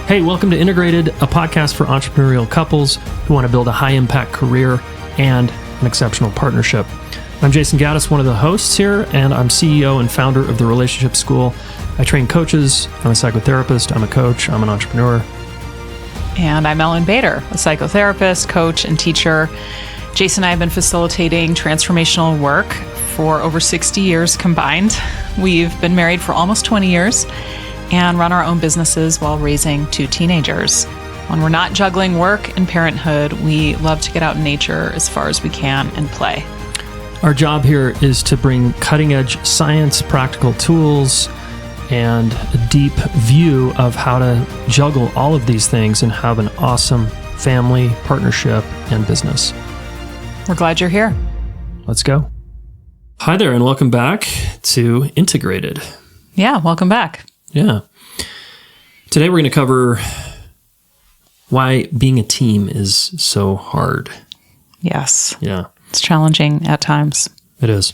Hey, welcome to Integrated, a podcast for entrepreneurial couples who want to build a high-impact career and an exceptional partnership. I'm Jayson Gaddis, one of the hosts here, and I'm CEO and founder of the Relationship School. I train coaches, I'm a psychotherapist, I'm a coach, I'm an entrepreneur. And I'm Ellen Bader, a psychotherapist, coach, and teacher. Jayson and I have been facilitating transformational work for over 60 years combined. We've been married for almost 20 years and run our own businesses while raising 2 teenagers. When we're not juggling work and parenthood, we love to get out in nature as far as we can and play. Our job here is to bring cutting-edge science, practical tools, and a deep view of how to juggle all of these things and have an awesome family, partnership, and business. We're glad you're here. Let's go. Hi there, and welcome back to Integrated. Yeah, welcome back. Yeah. Today we're going to cover why being a team is so hard. Yes. Yeah. It's challenging at times. It is.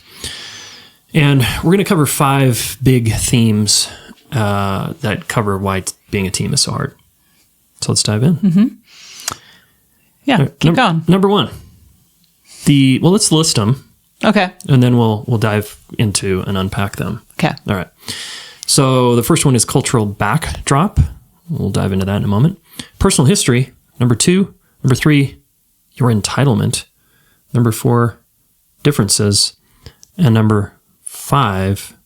And we're going to cover 5 big themes that cover why being a team is so hard. So let's dive in. Mm-hmm. Yeah, keep going. Number 1. Let's list them. Okay. And then we'll dive into and unpack them. Okay. All right. So the first one is cultural backdrop. We'll dive into that in a moment. Personal history, number 2. Number 3, your entitlement. Number 4, differences. And number 5,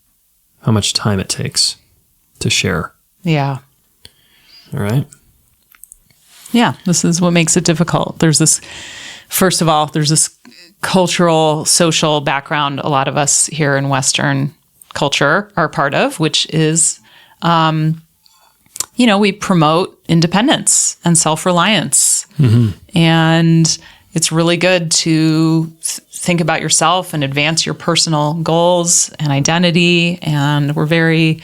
how much time it takes to share. Yeah. All right. Yeah, this is what makes it difficult. First of all, there's this cultural, social background a lot of us here in Western culture are part of, which is, we promote independence and self-reliance. Mm-hmm. And it's really good to think about yourself and advance your personal goals and identity. And we're very,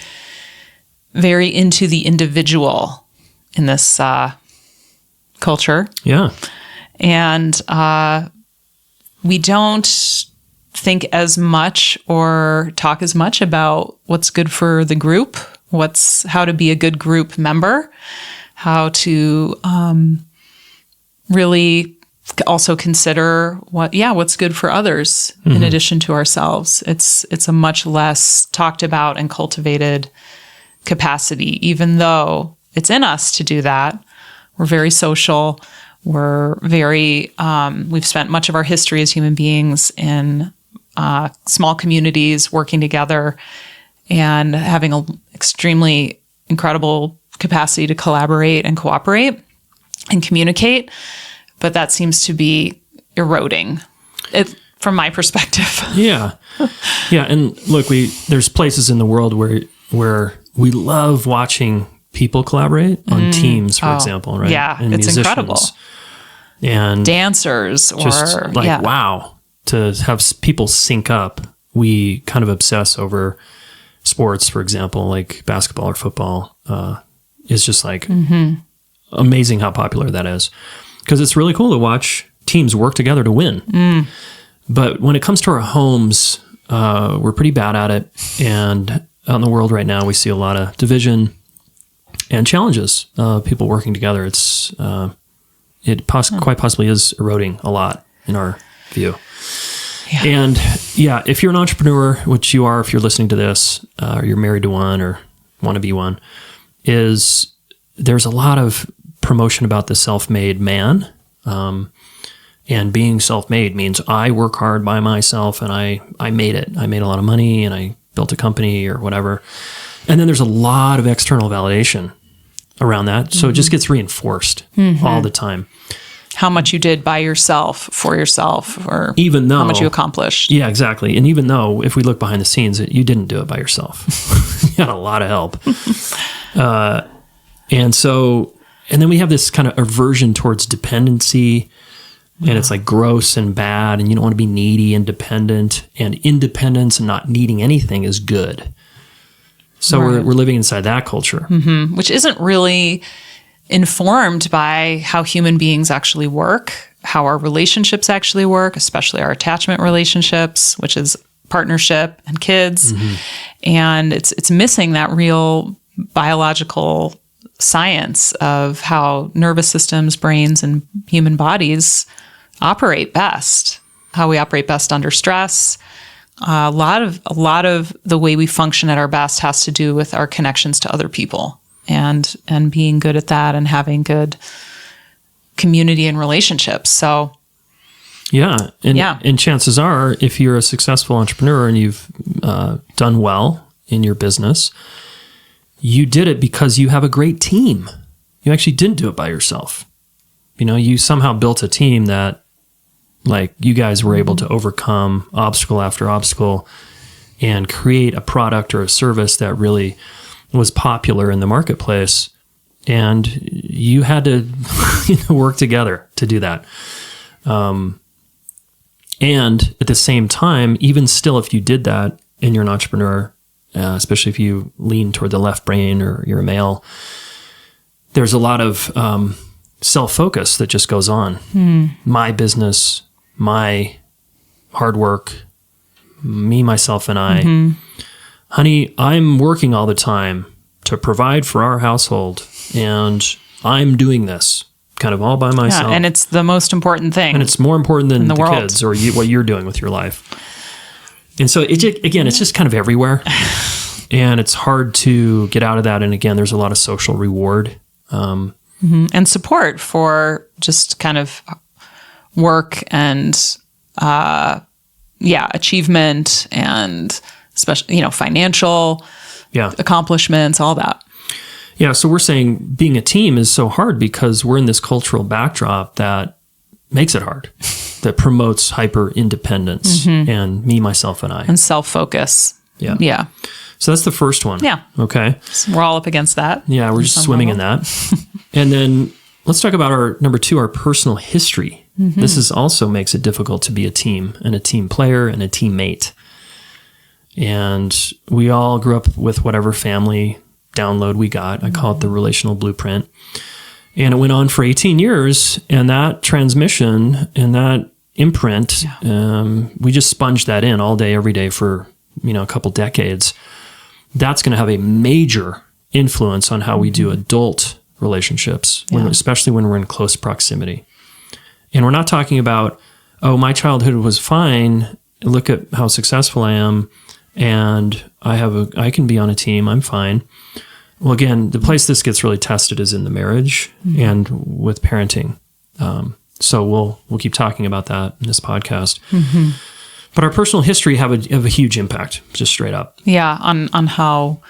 very into the individual in this culture. Yeah. And we don't think as much or talk as much about what's good for the group, how to be a good group member, how to really also consider what's good for others in addition to ourselves. It's a much less talked about and cultivated capacity, even though it's in us to do that. We're very social. We're very, we've spent much of our history as human beings in small communities working together and having an extremely incredible capacity to collaborate and cooperate and communicate. But that seems to be eroding from my perspective. Yeah. Yeah. And look, there's places in the world where we love watching people collaborate on teams, for example, right? Yeah, and it's musicians. incredible. And dancers wow, to have people sync up. We kind of obsess over sports, for example, like basketball or football. Is just like amazing how popular that is. Because it's really cool to watch teams work together to win. But when it comes to our homes, we're pretty bad at it. And out in the world right now, we see a lot of division and challenges. People working together. Quite possibly is eroding a lot in our view. Yeah. And if you're an entrepreneur, which you are if you're listening to this, or you're married to one or want to be one, there's a lot of promotion about the self-made man. And being self-made means I work hard by myself and I made it. I made a lot of money and I built a company or whatever. And then there's a lot of external validation around that. So it just gets reinforced all the time. How much you did by yourself, for yourself, or even though, how much you accomplished. Yeah, exactly. And even though, if we look behind the scenes, you didn't do it by yourself. You had a lot of help. And then we have this kind of aversion towards dependency, and it's like gross and bad, and you don't want to be needy and dependent, and independence and not needing anything is good. So we're living inside that culture. Which isn't really informed by how human beings actually work, how our relationships actually work, especially our attachment relationships, which is partnership and kids. And it's missing that real biological science of how nervous systems, brains, and human bodies operate best, how we operate best under stress. A lot of the way we function at our best has to do with our connections to other people and being good at that and having good community and relationships. So and chances are, if you're a successful entrepreneur and you've done well in your business, you did it because you have a great team. You actually didn't do it by yourself. You somehow built a team that, like, you guys were able to overcome obstacle after obstacle and create a product or a service that really was popular in the marketplace. And you had to work together to do that. And at the same time, even still, if you did that and you're an entrepreneur, especially if you lean toward the left brain or you're a male, there's a lot of self-focus that just goes on. My business, my hard work, me, myself, and I. Honey, I'm working all the time to provide for our household, and I'm doing this kind of all by myself. Yeah, and it's the most important thing. And it's more important than the world. Kids or what you're doing with your life. And so, it's just kind of everywhere. And it's hard to get out of that. And again, there's a lot of social reward. And support for just kind of work and, achievement and especially, financial accomplishments, all that. Yeah. So we're saying being a team is so hard because we're in this cultural backdrop that makes it hard, that promotes hyper independence and me, myself, and I. And self-focus. Yeah. Yeah. So that's the first one. Yeah. Okay. So we're all up against that. Yeah. We're just swimming in that. And then let's talk about our number 2, our personal history. This also makes it difficult to be a team and a team player and a teammate. And we all grew up with whatever family download we got. I call it the relational blueprint. And it went on for 18 years. And that transmission and that imprint, we just sponged that in all day, every day for, a couple decades. That's going to have a major influence on how we do adult relationships, especially when we're in close proximity. And we're not talking about, my childhood was fine. Look at how successful I am. And I can be on a team. I'm fine. Well, again, the place this gets really tested is in the marriage and with parenting. So we'll keep talking about that in this podcast. But our personal history have a huge impact, just straight up. Yeah, on how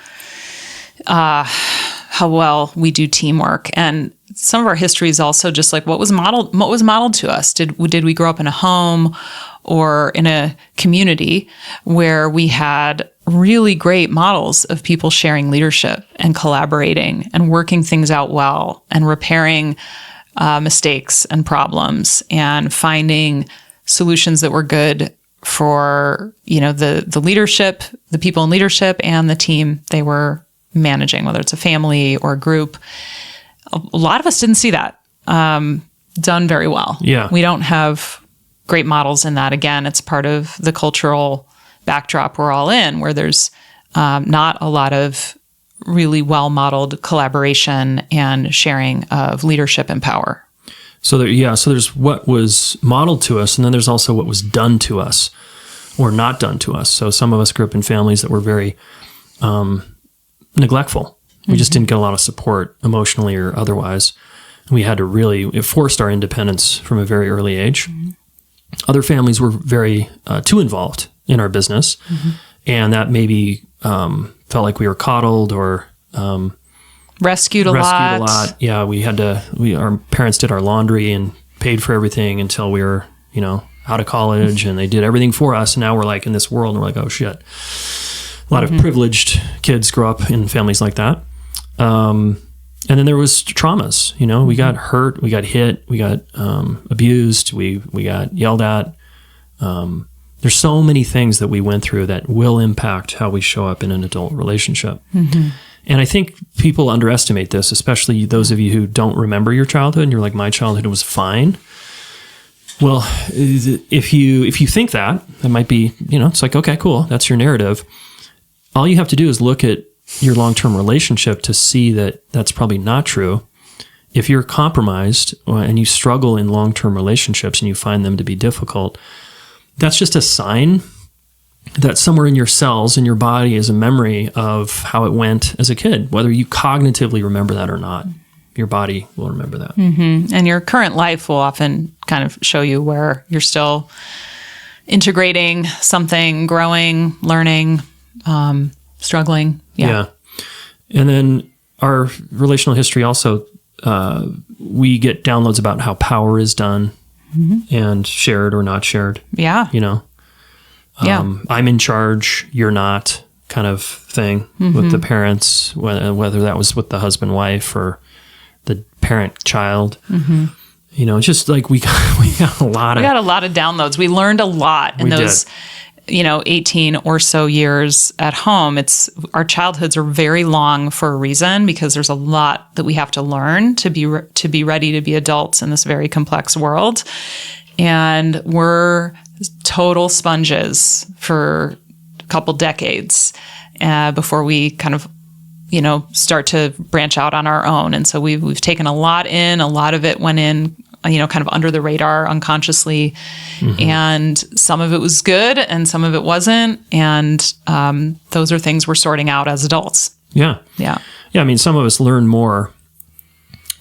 well we do teamwork, and some of our history is also just like what was modeled to us. Did we grow up in a home or in a community where we had really great models of people sharing leadership and collaborating and working things out well and repairing mistakes and problems and finding solutions that were good for, the leadership, the people in leadership and the team they were managing, whether it's a family or a group. A lot of us didn't see that done very well. Yeah. We don't have great models in that. Again, it's part of the cultural backdrop we're all in, where there's not a lot of really well-modeled collaboration and sharing of leadership and power. So there's what was modeled to us, and then there's also what was done to us or not done to us. So some of us grew up in families that were very neglectful. We just didn't get a lot of support emotionally or otherwise. It forced our independence from a very early age. Other families were very too involved in our business, and that maybe felt like we were coddled or rescued a lot. Yeah, our parents did our laundry and paid for everything until we were, out of college, and they did everything for us. And now we're like in this world, and we're like, oh shit. A lot of privileged kids grow up in families like that. And then there was traumas, we got hurt, we got hit, we got abused, we got yelled at. There's so many things that we went through that will impact how we show up in an adult relationship. And I think people underestimate this, especially those of you who don't remember your childhood and you're like, my childhood was fine. Well, if you think that might be, it's like, okay, cool. That's your narrative. All you have to do is look at your long-term relationship to see that that's probably not true. If you're compromised and you struggle in long-term relationships and you find them to be difficult, that's just a sign that somewhere in your cells, in your body, is a memory of how it went as a kid. Whether you cognitively remember that or not, your body will remember that. Mm-hmm. And your current life will often kind of show you where you're still integrating something, growing, learning, struggling. Yeah. And then our relational history also, we get downloads about how power is done and shared or not shared. Yeah. You know, I'm in charge, you're not, kind of thing with the parents, whether that was with the husband, wife, or the parent, child. You know, it's just like we got a lot of downloads. We learned a lot in those, 18 or so years at home. Our childhoods are very long for a reason, because there's a lot that we have to learn to be ready to be adults in this very complex world. And we're total sponges for a couple decades before we kind of, start to branch out on our own. And so we've taken a lot in. A lot of it went in, kind of under the radar unconsciously. And some of it was good and some of it wasn't. And those are things we're sorting out as adults. Yeah. Yeah. Yeah. I mean, some of us learn more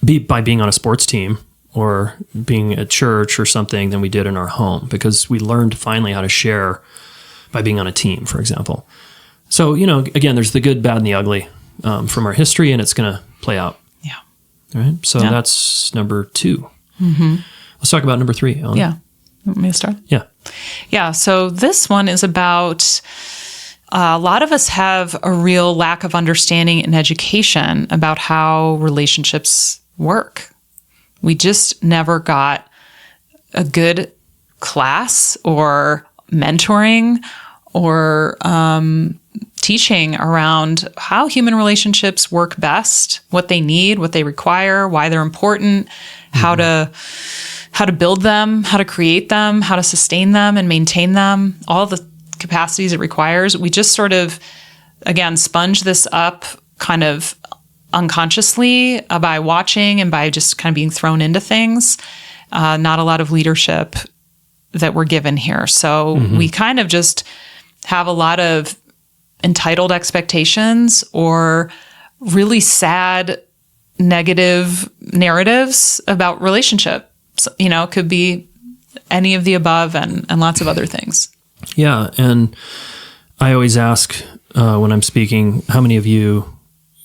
by being on a sports team or being at church or something than we did in our home, because we learned finally how to share by being on a team, for example. So, again, there's the good, bad, and the ugly from our history, and it's going to play out. Yeah. All right. So that's number 2. Let's talk about number 3, Ellen. Yeah. You want me to start? Yeah. Yeah. So this one is about a lot of us have a real lack of understanding and education about how relationships work. We just never got a good class or mentoring or teaching around how human relationships work best, what they need, what they require, why they're important, how to build them, how to create them, how to sustain them and maintain them, all the capacities it requires. We just sort of, again, sponge this up kind of unconsciously by watching and by just kind of being thrown into things. Not a lot of leadership that we're given here. So we kind of just have a lot of entitled expectations or really sad, negative narratives about relationships. It could be any of the above and lots of other things. Yeah. And I always ask when I'm speaking, how many of you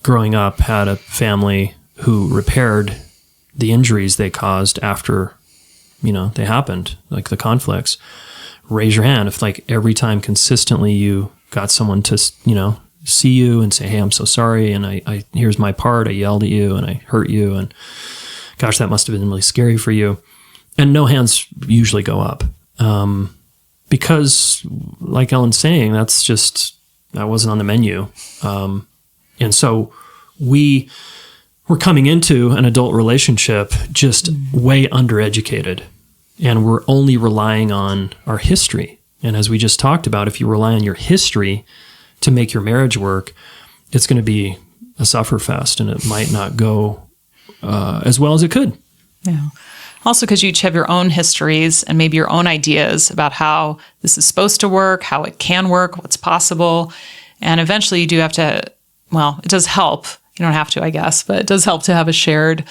growing up had a family who repaired the injuries they caused after, they happened, like the conflicts? Raise your hand if, like, every time consistently you got someone to, see you and say, hey, I'm so sorry, and I here's my part, I yelled at you and I hurt you, and gosh, that must have been really scary for you. And no hands usually go up. Because, like Ellen's saying, that wasn't on the menu. And so we're coming into an adult relationship just way undereducated, and we're only relying on our history. And as we just talked about, if you rely on your history to make your marriage work, it's going to be a sufferfest, and it might not go as well as it could. Yeah. Also, because you each have your own histories and maybe your own ideas about how this is supposed to work, how it can work, what's possible. And eventually you do have to, it does help. You don't have to, I guess, but it does help to have a shared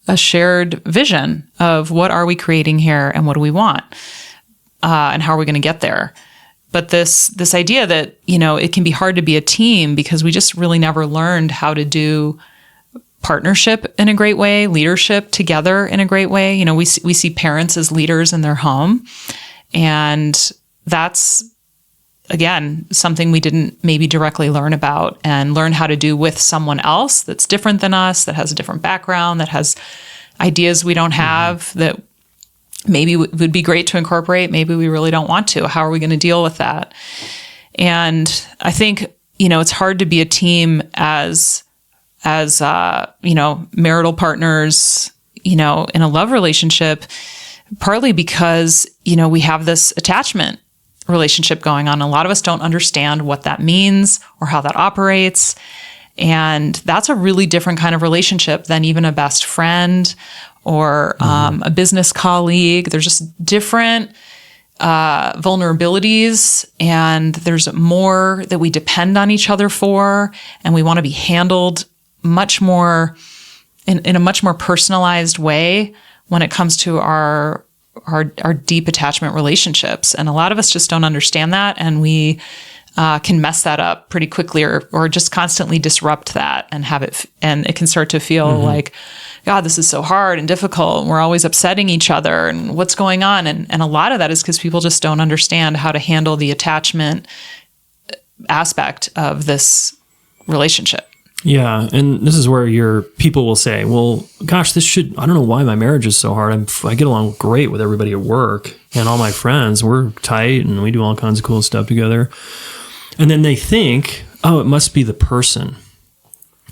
vision of what are we creating here and what do we want, and how are we going to get there. But this idea that, it can be hard to be a team because we just really never learned how to do partnership in a great way, leadership together in a great way. We see parents as leaders in their home, and that's, again, something we didn't maybe directly learn about and learn how to do with someone else that's different than us, that has a different background, that has ideas we don't have, that maybe would be great to incorporate. Maybe we really don't want to. How are we going to deal with that? And I think, it's hard to be a team as marital partners, in a love relationship, partly because, we have this attachment relationship going on. A lot of us don't understand what that means or how that operates. And that's a really different kind of relationship than even a best friend or a business colleague. There's just different vulnerabilities, and there's more that we depend on each other for, and we want to be handled much more in a much more personalized way when it comes to our deep attachment relationships. And a lot of us just don't understand that, and we can mess that up pretty quickly, or just constantly disrupt that and have it, and it can start to feel like, God, this is so hard and difficult, and we're always upsetting each other, and what's going on? And a lot of that is because people just don't understand how to handle the attachment aspect of this relationship. Yeah, and this is where your people will say, well, gosh, I don't know why my marriage is so hard. I get along great with everybody at work and all my friends. We're tight and we do all kinds of cool stuff together. And then they think, oh, it must be the person.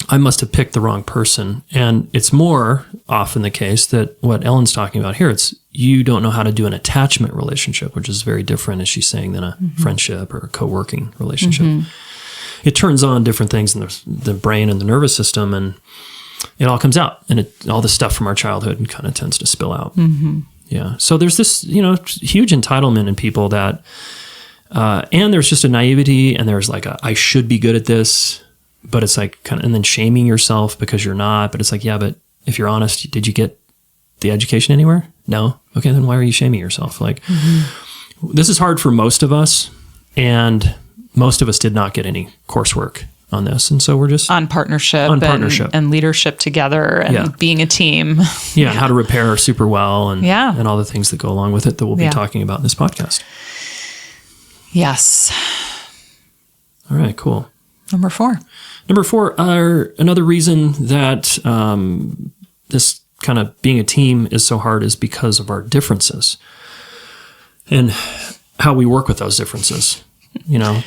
I must have picked the wrong person. And it's more often the case that what Ellen's talking about here, it's you don't know how to do an attachment relationship, which is very different, as she's saying, than a friendship or a co-working relationship. It turns on different things in the brain and the nervous system, and it all comes out. And all the stuff from our childhood kind of tends to spill out. Yeah. So there's this, huge entitlement in people that, and there's just a naivety, and there's like I should be good at this, but it's like and then shaming yourself because you're not. But it's like, yeah, but if you're honest, did you get the education anywhere? No. Okay, then why are you shaming yourself? Like, this is hard for most of us, and most of us did not get any coursework on this. And so we're just on partnership and leadership together and being a team. Yeah. How to repair super well and all the things that go along with it that we'll be talking about in this podcast. Yes. All right, cool. Number 4. Another reason that this kind of being a team is so hard is because of our differences and how we work with those differences.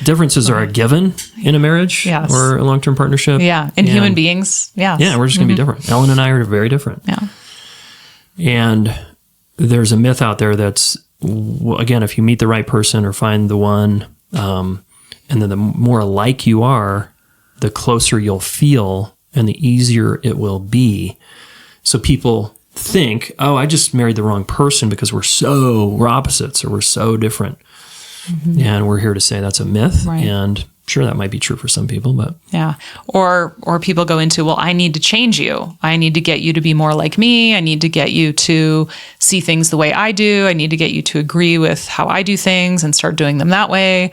Differences are a given in a marriage or a long-term partnership. Yeah, and human beings. Yeah. Yeah, we're just going to be different. Ellen and I are very different. Yeah. And there's a myth out there that's, again, if you meet the right person or find the one, and then the more alike you are, the closer you'll feel and the easier it will be. So people think, oh, I just married the wrong person because we're opposites or we're so different. And we're here to say that's a myth. Right. And sure, that might be true for some people, but yeah. Or people go into, well, I need to change you. I need to get you to be more like me. I need to get you to see things the way I do. I need to get you to agree with how I do things and start doing them that way.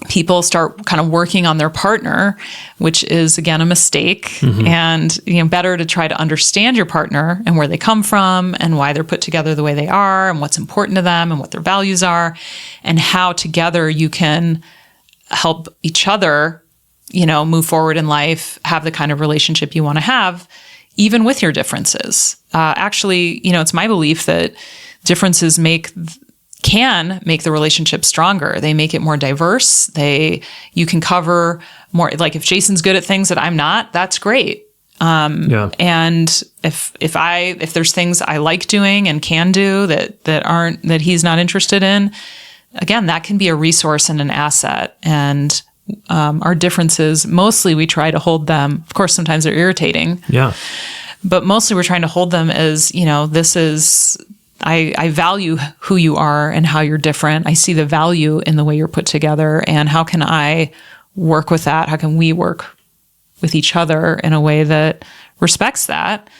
People start kind of working on their partner, which is, again, a mistake. And, better to try to understand your partner and where they come from and why they're put together the way they are and what's important to them and what their values are and how together you can help each other, move forward in life, have the kind of relationship you want to have, even with your differences. Actually, it's my belief that differences can make the relationship stronger. They make it more diverse. You can cover more. Like if Jason's good at things that I'm not, that's great. And if there's things I like doing and can do that he's not interested in, again, that can be a resource and an asset. And our differences, mostly we try to hold them. Of course, sometimes they're irritating. Yeah. But mostly we're trying to hold them as, this is. I value who you are and how you're different. I see the value in the way you're put together, and how can I work with that? How can we work with each other in a way that respects that?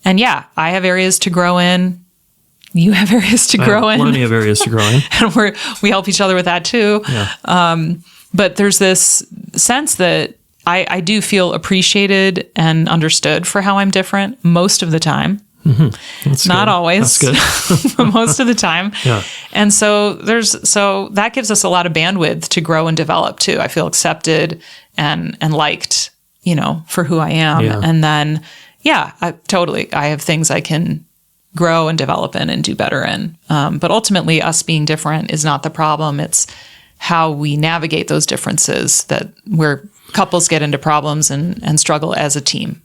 And I have areas to grow in. You have areas to grow in. Plenty of areas to grow in. And we help each other with that too. Yeah. But there's this sense that I do feel appreciated and understood for how I'm different most of the time. That's not good. Always, that's good. But most of the time. Yeah. And so that gives us a lot of bandwidth to grow and develop too. I feel accepted and liked, for who I am. Yeah. And then, I have things I can grow and develop in and do better in. But ultimately, us being different is not the problem. It's how we navigate those differences where couples get into problems and struggle as a team.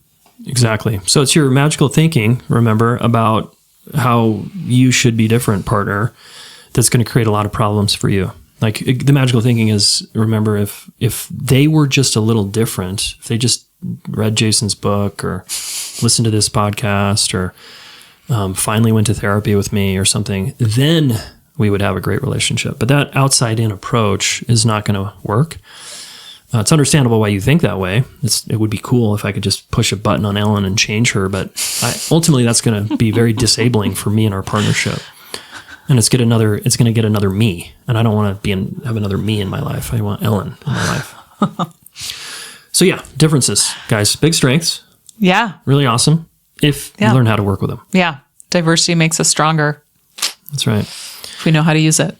Exactly. So it's your magical thinking, remember, about how you should be different, partner, that's going to create a lot of problems for you. Like the magical thinking is, remember, if they were just a little different, if they just read Jayson's book or listened to this podcast or finally went to therapy with me or something, then we would have a great relationship. But that outside-in approach is not going to work. It's understandable why you think that way. It would be cool if I could just push a button on Ellen and change her, but ultimately that's going to be very disabling for me and our partnership. And it's going to get another me, and I don't want to have another me in my life. I want Ellen in my life. So yeah, differences, guys. Big strengths. Yeah. Really awesome if you learn how to work with them. Yeah. Diversity makes us stronger. That's right. If we know how to use it.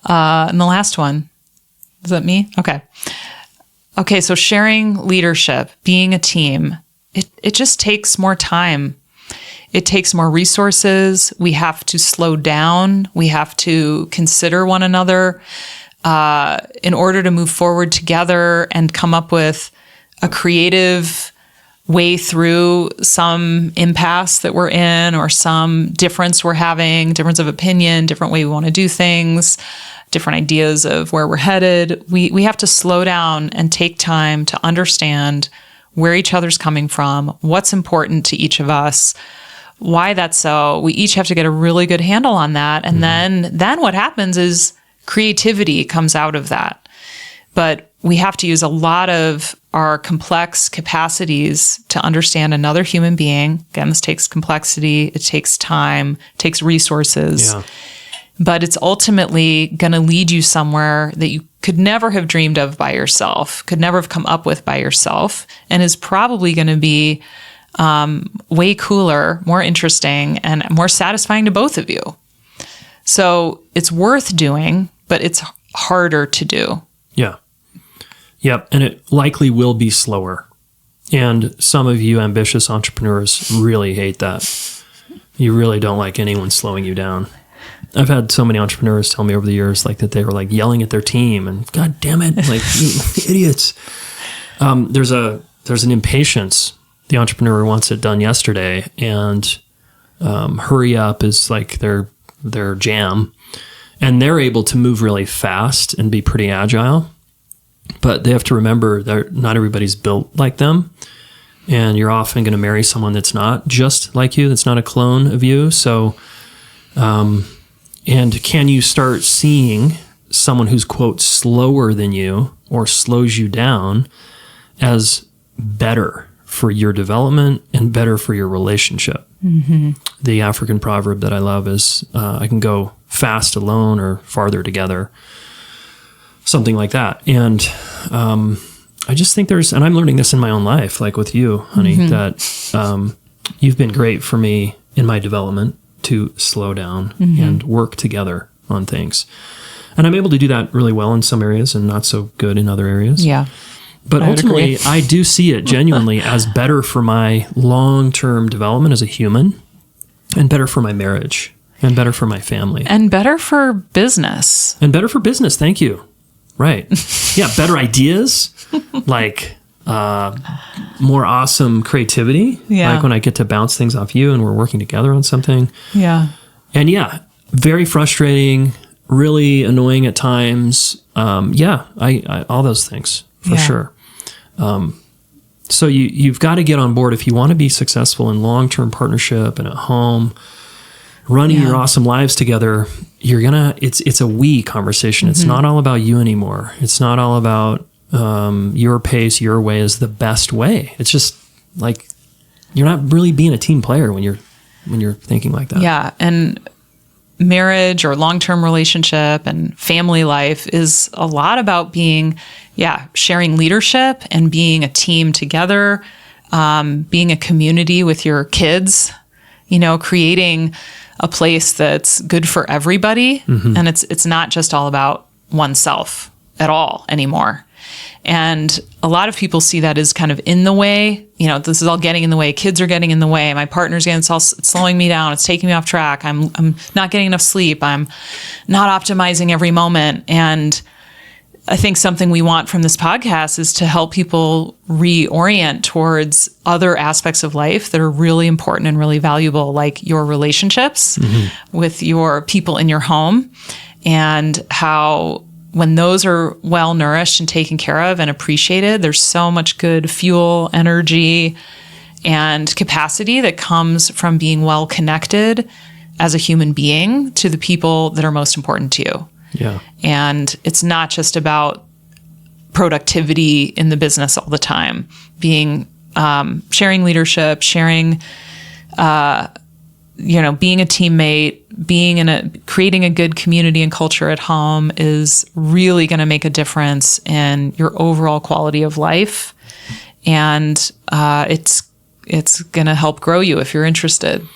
And the last one. Is that me? Okay. Okay, so sharing leadership, being a team, it just takes more time. It takes more resources. We have to slow down. We have to consider one another in order to move forward together and come up with a creative way through some impasse that we're in or some difference we're having, difference of opinion, different way we want to do things, different ideas of where we're headed. We have to slow down and take time to understand where each other's coming from, what's important to each of us, why that's so. We each have to get a really good handle on that. And then what happens is creativity comes out of that. But we have to use a lot of our complex capacities to understand another human being. Again, this takes complexity, it takes time, it takes resources. Yeah. But it's ultimately going to lead you somewhere that you could never have dreamed of by yourself, could never have come up with by yourself, and is probably going to be way cooler, more interesting, and more satisfying to both of you. So it's worth doing, but it's harder to do. Yeah. Yep. And it likely will be slower. And some of you ambitious entrepreneurs really hate that. You really don't like anyone slowing you down. I've had so many entrepreneurs tell me over the years like that they were like yelling at their team and God damn it, like you idiots. There's an impatience. The entrepreneur wants it done yesterday, and hurry up is like their jam, and they're able to move really fast and be pretty agile. But they have to remember that not everybody's built like them, and you're often going to marry someone that's not just like you, that's not a clone of you. So, and can you start seeing someone who's, quote, slower than you or slows you down as better for your development and better for your relationship? Mm-hmm. The African proverb that I love is, I can go fast alone or farther together. Something like that. And I just think and I'm learning this in my own life, like with you, honey, that you've been great for me in my development to slow down and work together on things. And I'm able to do that really well in some areas and not so good in other areas. Yeah. But ultimately, I do see it genuinely as better for my long-term development as a human, and better for my marriage, and better for my family. And better for business. And better for business, thank you. Right. Yeah, better ideas, like more awesome creativity. Yeah. Like when I get to bounce things off you and we're working together on something. Yeah. And yeah, very frustrating, really annoying at times. I all those things for sure. So you've got to get on board if you want to be successful in long-term partnership and at home, running your awesome lives together. It's a we conversation. It's not all about you anymore. It's not all about your pace, your way is the best way. It's just like you're not really being a team player when you're thinking like that. Yeah, and marriage or long-term relationship and family life is a lot about sharing leadership and being a team together, being a community with your kids, creating a place that's good for everybody. And it's not just all about oneself at all anymore. And a lot of people see that as kind of in the way. This is all getting in the way. Kids are getting in the way. My partner's it's slowing me down. It's taking me off track. I'm not getting enough sleep. I'm not optimizing every moment. And I think something we want from this podcast is to help people reorient towards other aspects of life that are really important and really valuable, like your relationships with your people in your home, and how when those are well nourished and taken care of and appreciated, there's so much good fuel, energy, and capacity that comes from being well connected as a human being to the people that are most important to you. Yeah. And it's not just about productivity in the business all the time, being sharing leadership, sharing being a teammate, creating a good community and culture at home is really going to make a difference in your overall quality of life. And it's going to help grow you if you're interested.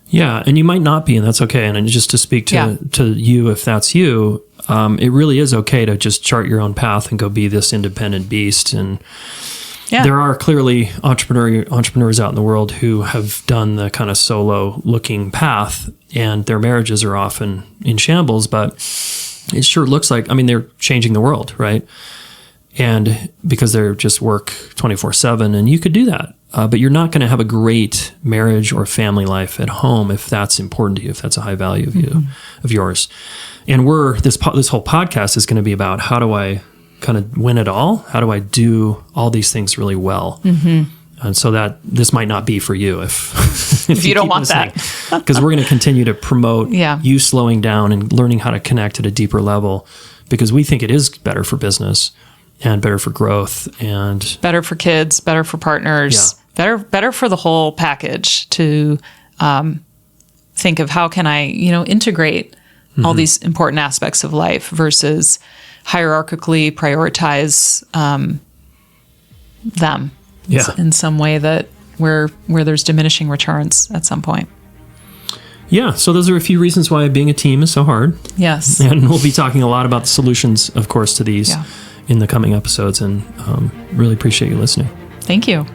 Yeah. And you might not be, and that's okay. And just to speak to you, if that's you, it really is okay to just chart your own path and go be this independent beast. And there are clearly entrepreneurs out in the world who have done the kind of solo looking path, and their marriages are often in shambles, but it sure looks like, they're changing the world, right? And because they're just work 24/7, and you could do that. But you're not going to have a great marriage or family life at home if that's important to you, if that's a high value of yours. And this whole podcast is going to be about, how do I kind of win it all? How do I do all these things really well? And so that this might not be for you if you don't want that. Because we're going to continue to promote you slowing down and learning how to connect at a deeper level, because we think it is better for business and better for growth and better for kids, better for partners, better for the whole package to think of how can I, integrate all these important aspects of life versus hierarchically prioritize them in some way that where there's diminishing returns at some point. Yeah, so those are a few reasons why being a team is so hard. Yes. And we'll be talking a lot about the solutions, of course, to these in the coming episodes, and really appreciate you listening. Thank you.